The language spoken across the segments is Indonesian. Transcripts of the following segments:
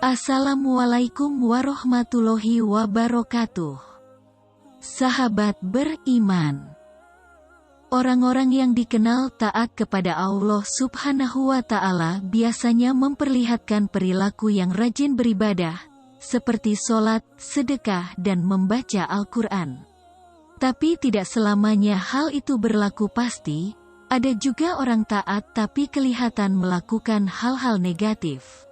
Assalamualaikum warahmatullahi wabarakatuh. Sahabat beriman, orang-orang yang dikenal taat kepada Allah Subhanahu wa Ta'ala biasanya memperlihatkan perilaku yang rajin beribadah, seperti sholat, sedekah, dan membaca Al-Quran. Tapi tidak selamanya hal itu berlaku pasti. Ada juga orang taat tapi kelihatan melakukan hal-hal negatif.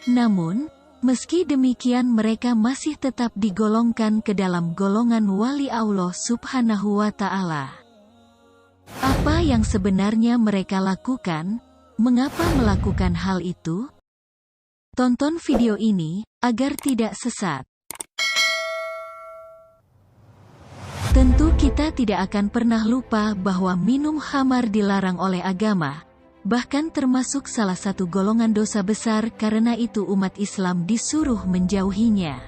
Namun, meski demikian mereka masih tetap digolongkan ke dalam golongan wali Allah Subhanahu wa Ta'ala. Apa yang sebenarnya mereka lakukan? Mengapa melakukan hal itu? Tonton video ini agar tidak sesat. Tentu kita tidak akan pernah lupa bahwa minum khamar dilarang oleh agama, bahkan termasuk salah satu golongan dosa besar. Karena itu umat Islam disuruh menjauhinya.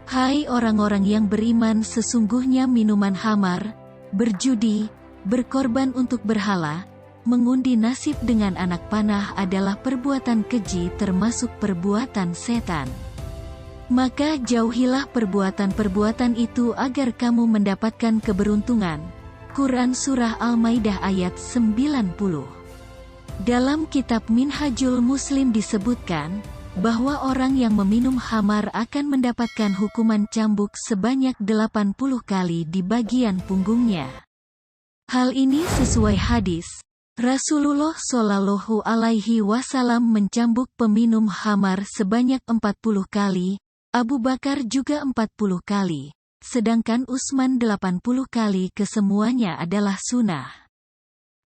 Hai orang-orang yang beriman, sesungguhnya minuman khamar, berjudi, berkorban untuk berhala, mengundi nasib dengan anak panah adalah perbuatan keji, termasuk perbuatan setan. Maka jauhilah perbuatan-perbuatan itu agar kamu mendapatkan keberuntungan. Quran Surah Al-Maidah ayat 90. Dalam kitab Minhajul Muslim disebutkan, bahwa orang yang meminum khamar akan mendapatkan hukuman cambuk sebanyak 80 kali di bagian punggungnya. Hal ini sesuai hadis. Rasulullah Shallallahu Alaihi Wasallam mencambuk peminum khamar sebanyak 40 kali, Abu Bakar juga 40 kali, sedangkan Utsman 80 kali. Kesemuanya adalah sunnah.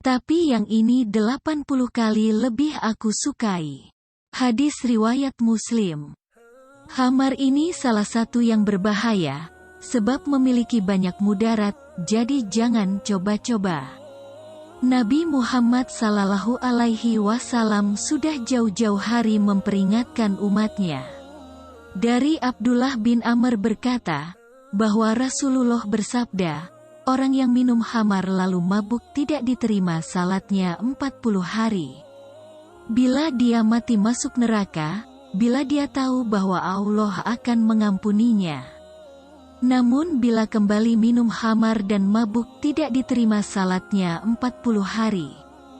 Tapi yang ini 80 kali lebih aku sukai. Hadis riwayat Muslim. Khamar ini salah satu yang berbahaya, sebab memiliki banyak mudarat, jadi jangan coba-coba. Nabi Muhammad Sallallahu Alaihi Wasallam sudah jauh-jauh hari memperingatkan umatnya. Dari Abdullah bin Amr berkata, bahwa Rasulullah bersabda, orang yang minum khamar lalu mabuk tidak diterima salatnya 40 hari. Bila dia mati masuk neraka, bila dia tahu bahwa Allah akan mengampuninya. Namun bila kembali minum khamar dan mabuk tidak diterima salatnya 40 hari.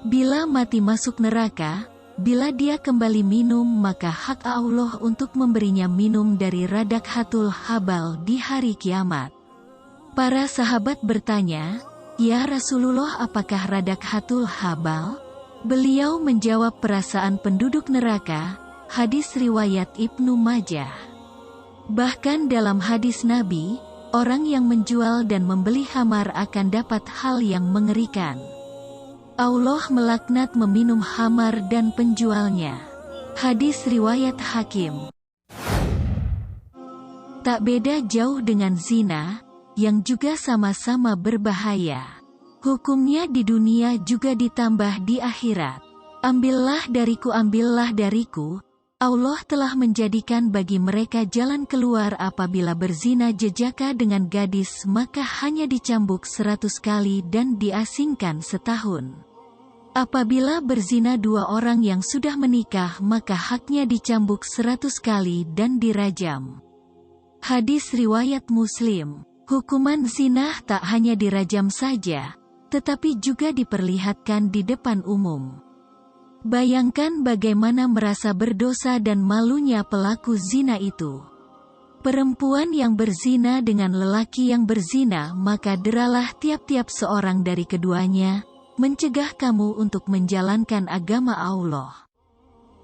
Bila mati masuk neraka, bila dia kembali minum maka hak Allah untuk memberinya minum dari Radakhatul Habal di hari kiamat. Para sahabat bertanya, "Ya Rasulullah, apakah Radakhatul Habal?" Beliau menjawab, perasaan penduduk neraka. Hadis riwayat Ibnu Majah. Bahkan dalam hadis Nabi, orang yang menjual dan membeli khamar akan dapat hal yang mengerikan. Allah melaknat meminum khamar dan penjualnya. Hadis riwayat Hakim. Tak beda jauh dengan zina, yang juga sama-sama berbahaya. Hukumnya di dunia juga ditambah di akhirat. Ambillah dariku, ambillah dariku. Allah telah menjadikan bagi mereka jalan keluar apabila berzina jejaka dengan gadis, maka hanya dicambuk 100 kali dan diasingkan setahun. Apabila berzina dua orang yang sudah menikah, maka haknya dicambuk 100 kali dan dirajam. Hadis riwayat Muslim. Hukuman zina tak hanya dirajam saja, tetapi juga diperlihatkan di depan umum. Bayangkan bagaimana merasa berdosa dan malunya pelaku zina itu. Perempuan yang berzina dengan lelaki yang berzina, maka deralah tiap-tiap seorang dari keduanya, mencegah kamu untuk menjalankan agama Allah.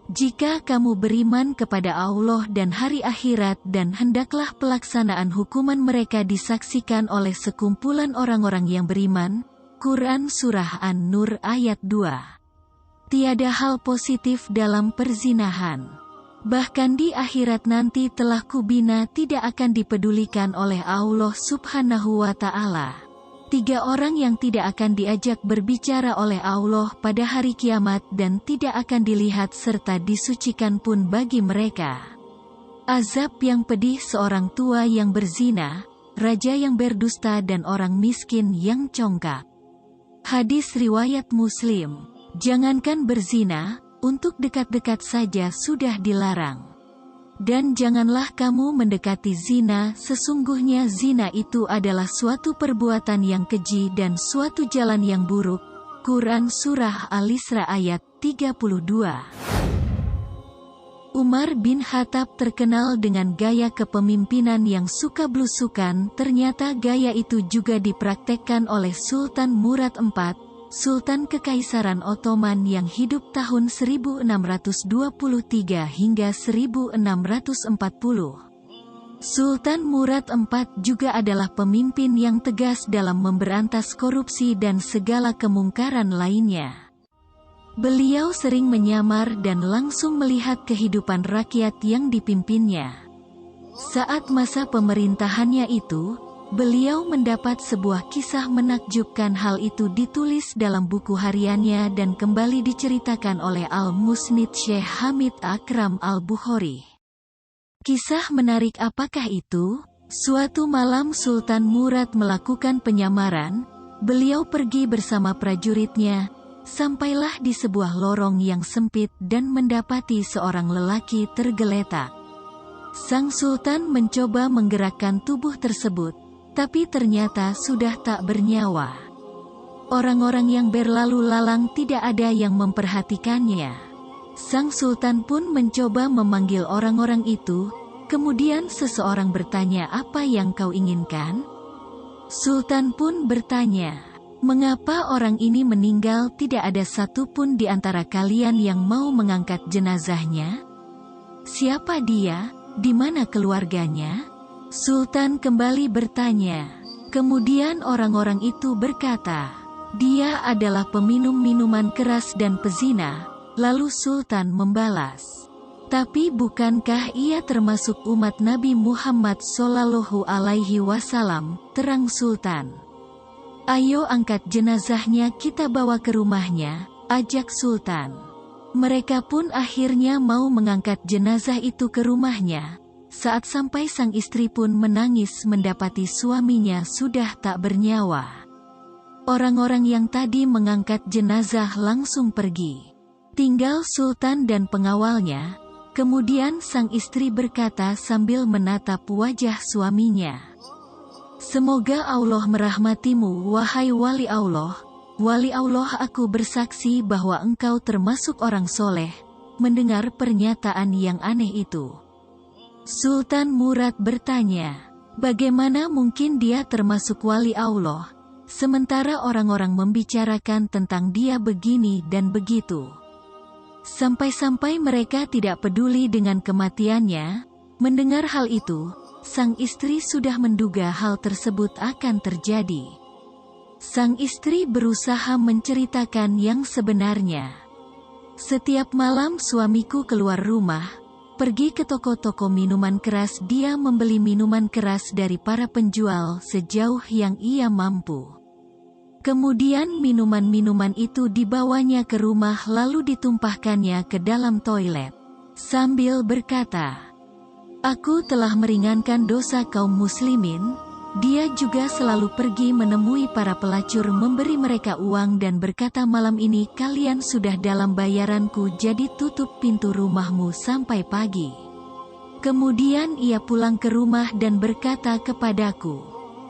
Jika kamu beriman kepada Allah dan hari akhirat, dan hendaklah pelaksanaan hukuman mereka disaksikan oleh sekumpulan orang-orang yang beriman. Quran Surah An-Nur ayat 2. Tiada hal positif dalam perzinahan. Bahkan di akhirat nanti telah kubina tidak akan dipedulikan oleh Allah Subhanahu wa Ta'ala. 3 orang yang tidak akan diajak berbicara oleh Allah pada hari kiamat dan tidak akan dilihat serta disucikan pun bagi mereka. Azab yang pedih seorang tua yang berzina, raja yang berdusta dan orang miskin yang congkak. Hadis riwayat Muslim. Jangankan berzina, Untuk dekat-dekat saja sudah dilarang. Dan janganlah kamu mendekati zina, sesungguhnya zina itu adalah suatu perbuatan yang keji dan suatu jalan yang buruk. Quran Surah Al-Isra ayat 32. Umar bin Khattab terkenal dengan gaya kepemimpinan yang suka blusukan. Ternyata gaya itu juga dipraktekkan oleh Sultan Murad IV, Sultan Kekaisaran Ottoman yang hidup tahun 1623 hingga 1640. Sultan Murad IV juga adalah pemimpin yang tegas dalam memberantas korupsi dan segala kemungkaran lainnya. Beliau sering menyamar dan langsung melihat kehidupan rakyat yang dipimpinnya. Saat masa pemerintahannya itu, beliau mendapat sebuah kisah menakjubkan. Hal itu ditulis dalam buku hariannya dan kembali diceritakan oleh Al-Musnid Syekh Hamid Akram Al-Bukhari. Kisah menarik apakah itu? Suatu malam Sultan Murad melakukan penyamaran. Beliau pergi bersama prajuritnya, sampailah di sebuah lorong yang sempit dan mendapati seorang lelaki tergeletak. Sang Sultan mencoba menggerakkan tubuh tersebut, tapi ternyata sudah tak bernyawa. Orang-orang yang berlalu lalang tidak ada yang memperhatikannya. Sang Sultan pun mencoba memanggil orang-orang itu, kemudian seseorang bertanya, "Apa yang kau inginkan?" Sultan pun bertanya, "Mengapa orang ini meninggal? Tidak ada satupun di antara kalian yang mau mengangkat jenazahnya? Siapa dia? Di mana keluarganya?" Sultan kembali bertanya. Kemudian orang-orang itu berkata, "Dia adalah peminum minuman keras dan pezina." Lalu Sultan membalas, "Tapi bukankah ia termasuk umat Nabi Muhammad Sallallahu Alaihi Wasallam?" Terang Sultan. "Ayo angkat jenazahnya, kita bawa ke rumahnya," ajak Sultan. Mereka pun akhirnya mau mengangkat jenazah itu ke rumahnya. Saat sampai sang istri pun menangis mendapati suaminya sudah tak bernyawa. Orang-orang yang tadi mengangkat jenazah langsung pergi. Tinggal Sultan dan pengawalnya. Kemudian sang istri berkata sambil menatap wajah suaminya, "Semoga Allah merahmatimu wahai wali Allah. Wali Allah, aku bersaksi bahwa engkau termasuk orang soleh." Mendengar pernyataan yang aneh itu, Sultan Murad bertanya, "Bagaimana mungkin dia termasuk wali Allah, sementara orang-orang membicarakan tentang dia begini dan begitu? Sampai-sampai mereka tidak peduli dengan kematiannya." Mendengar hal itu, sang istri sudah menduga hal tersebut akan terjadi. Sang istri berusaha menceritakan yang sebenarnya. "Setiap malam suamiku keluar rumah, pergi ke toko-toko minuman keras. Dia membeli minuman keras dari para penjual sejauh yang ia mampu. Kemudian minuman-minuman itu dibawanya ke rumah lalu ditumpahkannya ke dalam toilet. Sambil berkata, 'Aku telah meringankan dosa kaum muslimin.' Dia juga selalu pergi menemui para pelacur, memberi mereka uang dan berkata, 'Malam ini kalian sudah dalam bayaranku, jadi tutup pintu rumahmu sampai pagi.' Kemudian ia pulang ke rumah dan berkata kepadaku,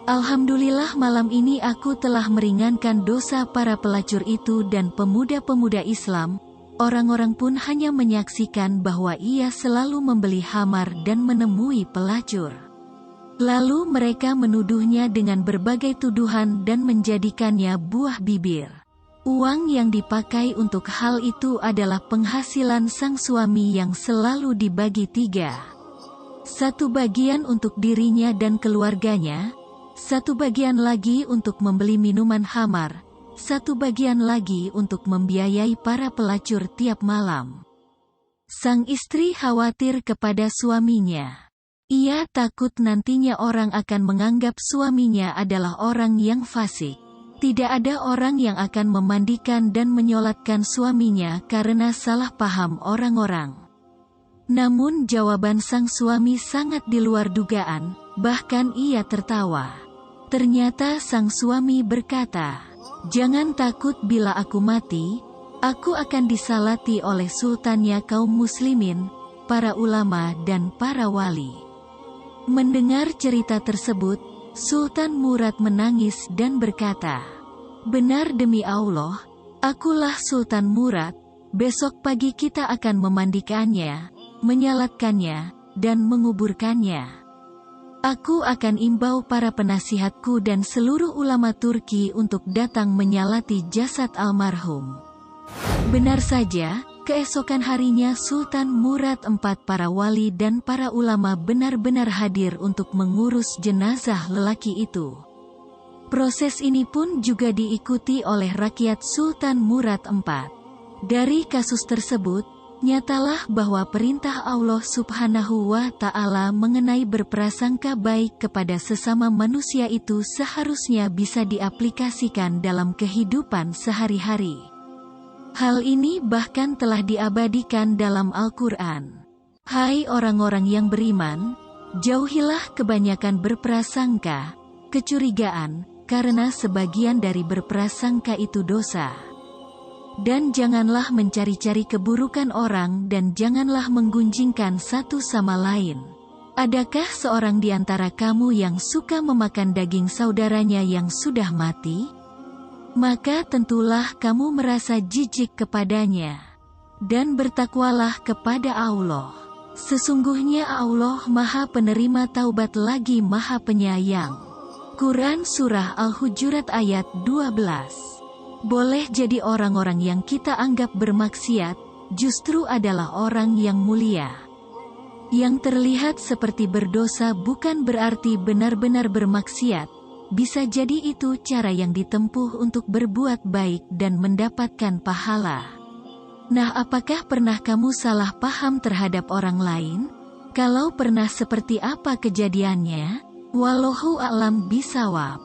'Alhamdulillah, malam ini aku telah meringankan dosa para pelacur itu dan pemuda-pemuda Islam.' Orang-orang pun hanya menyaksikan bahwa ia selalu membeli khamar dan menemui pelacur. Lalu mereka menuduhnya dengan berbagai tuduhan dan menjadikannya buah bibir. Uang yang dipakai untuk hal itu adalah penghasilan sang suami yang selalu dibagi 3. 1 bagian untuk dirinya dan keluarganya, 1 bagian lagi untuk membeli minuman khamar, 1 bagian lagi untuk membiayai para pelacur tiap malam." Sang istri khawatir kepada suaminya. Ia takut nantinya orang akan menganggap suaminya adalah orang yang fasik. Tidak ada orang yang akan memandikan dan menyolatkan suaminya karena salah paham orang-orang. Namun jawaban sang suami sangat di luar dugaan, bahkan ia tertawa. Ternyata sang suami berkata, "Jangan takut, bila aku mati, Aku akan disalati oleh sultannya kaum muslimin, para ulama dan para wali. Mendengar cerita tersebut, Sultan Murad menangis dan berkata, "Benar demi Allah, akulah Sultan Murad, besok pagi kita akan memandikannya, menyalatkannya, dan menguburkannya. Aku akan imbau para penasihatku dan seluruh ulama Turki untuk datang menyalati jasad almarhum." Benar saja, keesokan harinya Sultan Murad IV, para wali dan para ulama benar-benar hadir untuk mengurus jenazah lelaki itu. Proses ini pun juga diikuti oleh rakyat Sultan Murad IV. Dari kasus tersebut, nyatalah bahwa perintah Allah Subhanahu wa Ta'ala mengenai berprasangka baik kepada sesama manusia itu seharusnya bisa diaplikasikan dalam kehidupan sehari-hari. Hal ini bahkan telah diabadikan dalam Al-Quran. Hai orang-orang yang beriman, jauhilah kebanyakan berprasangka, kecurigaan, karena sebagian dari berprasangka itu dosa. Dan janganlah mencari-cari keburukan orang dan janganlah menggunjingkan satu sama lain. Adakah seorang di antara kamu yang suka memakan daging saudaranya yang sudah mati? Maka tentulah kamu merasa jijik kepadanya. Dan bertakwalah kepada Allah. Sesungguhnya Allah Maha Penerima Taubat lagi Maha Penyayang. Quran Surah Al-Hujurat ayat 12. Boleh jadi orang-orang yang kita anggap bermaksiat, justru adalah orang yang mulia. Yang terlihat seperti berdosa bukan berarti benar-benar bermaksiat. Bisa jadi itu cara yang ditempuh untuk berbuat baik dan mendapatkan pahala. Nah, apakah pernah kamu salah paham terhadap orang lain? Kalau pernah, seperti apa kejadiannya? Wallahu a'lam bishawab.